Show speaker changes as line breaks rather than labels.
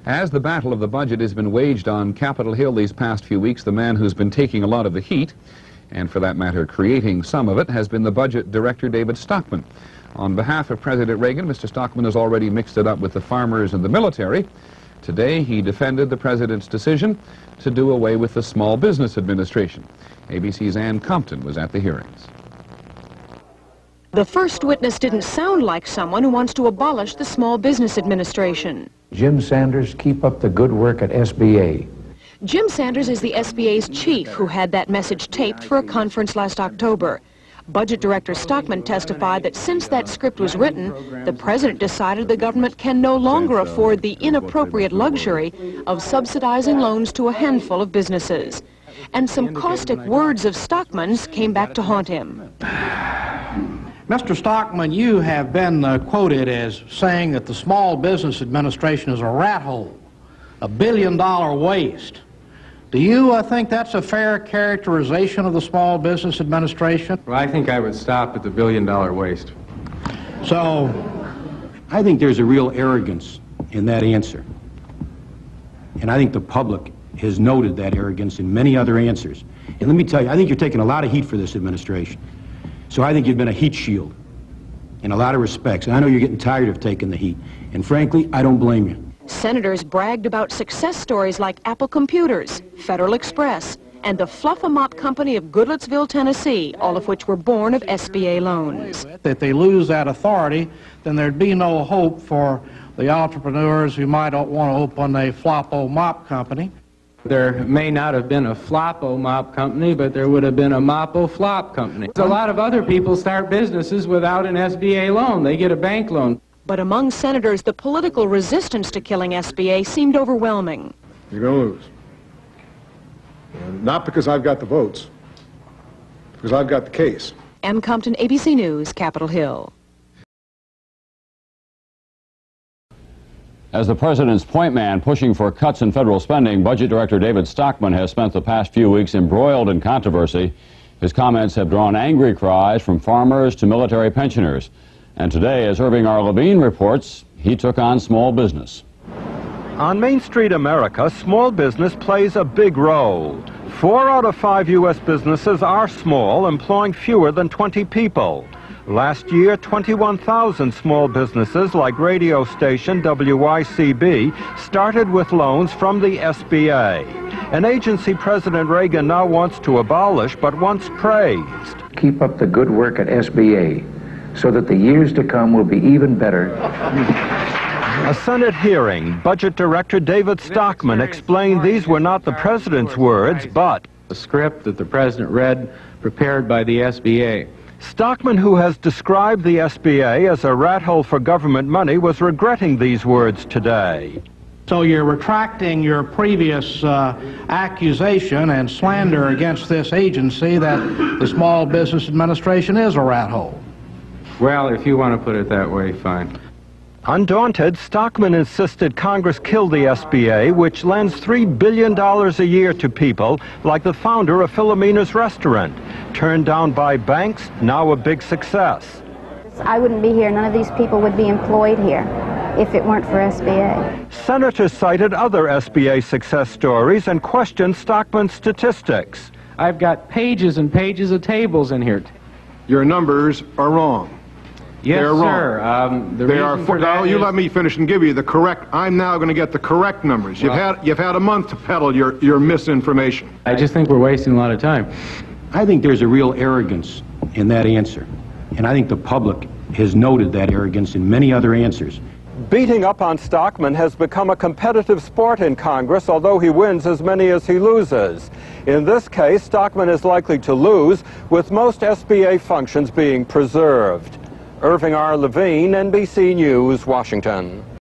As the battle of the budget has been waged on Capitol Hill these past few weeks, the man who's been taking a lot of the heat, and for that matter creating some of it, has been the budget director David Stockman. On behalf of President Reagan, Mr. Stockman has already mixed it up with the farmers and the military. Today he defended the president's decision to do away with the Small Business Administration. ABC's Ann Compton was at the hearings.
The first witness didn't sound like someone who wants to abolish the Small Business Administration.
Jim Sanders, keep up the good work at SBA.
Jim Sanders is the SBA's chief who had that message taped for a conference last October. Budget Director Stockman testified that since that script was written, the president decided the government can no longer afford the inappropriate luxury of subsidizing loans to a handful of businesses. And some caustic words of Stockman's came back to haunt him.
Mr. Stockman, you have been quoted as saying that the Small Business Administration is a rat hole, a billion-dollar waste. Do you think that's a fair characterization of the Small Business Administration?
Well, I think I would stop at the billion-dollar waste.
So,
I think there's a real arrogance in that answer. And I think the public has noted that arrogance in many other answers. And let me tell you, I think you're taking a lot of heat for this administration. So I think you've been a heat shield in a lot of respects. And I know you're getting tired of taking the heat. And frankly, I don't blame you.
Senators bragged about success stories like Apple Computers, Federal Express, and the Fluff-A-Mop Company of Goodlettsville, Tennessee, all of which were born of SBA loans.
If they lose that authority, then there'd be no hope for the entrepreneurs who might want to open a Flop-O-Mop company.
There may not have been a Flop-O-Mop company, but there would have been a Mop-O-Flop company. A lot of other people start businesses without an SBA loan. They get a bank loan.
But among senators, the political resistance to killing SBA seemed overwhelming.
You're going to lose. And not because I've got the votes, because I've got the case.
Ann Compton, ABC News, Capitol Hill.
As the president's point man pushing for cuts in federal spending, Budget Director David Stockman has spent the past few weeks embroiled in controversy. His comments have drawn angry cries from farmers to military pensioners. And today, as Irving R. Levine reports, he took on small business.
On Main Street America, small business plays a big role. 4 out of 5 U.S. businesses are small, employing fewer than 20 people. Last year, 21,000 small businesses like radio station WYCB started with loans from the SBA, an agency President Reagan now wants to abolish but once praised.
Keep up the good work at SBA so that the years to come will be even better.
A Senate hearing, Budget Director David Stockman explained these were not the president's words, but
the script that the president read, prepared by the SBA.
Stockman, who has described the SBA as a rat hole for government money, was regretting these words today.
So you're retracting your previous accusation and slander against this agency that the Small Business Administration is a rat hole.
Well, if you want to put it that way, fine.
Undaunted, Stockman insisted Congress kill the SBA, which lends $3 billion a year to people like the founder of Philomena's Restaurant. Turned down by banks, now a big success.
I wouldn't be here. None of these people would be employed here if it weren't for SBA.
Senators cited other SBA success stories and questioned Stockman's statistics.
I've got pages and pages of tables in here.
Your numbers are wrong.
Yes,
They're
sir.
Wrong. They are. You let me finish and give you the correct. I'm now going to get the correct numbers.
Well,
you've had a month to peddle your misinformation.
I just think we're wasting a lot of time.
I think there's a real arrogance in that answer. And I think the public has noted that arrogance in many other answers.
Beating up on Stockman has become a competitive sport in Congress, although he wins as many as he loses. In this case, Stockman is likely to lose, with most SBA functions being preserved. Irving R. Levine, NBC News, Washington.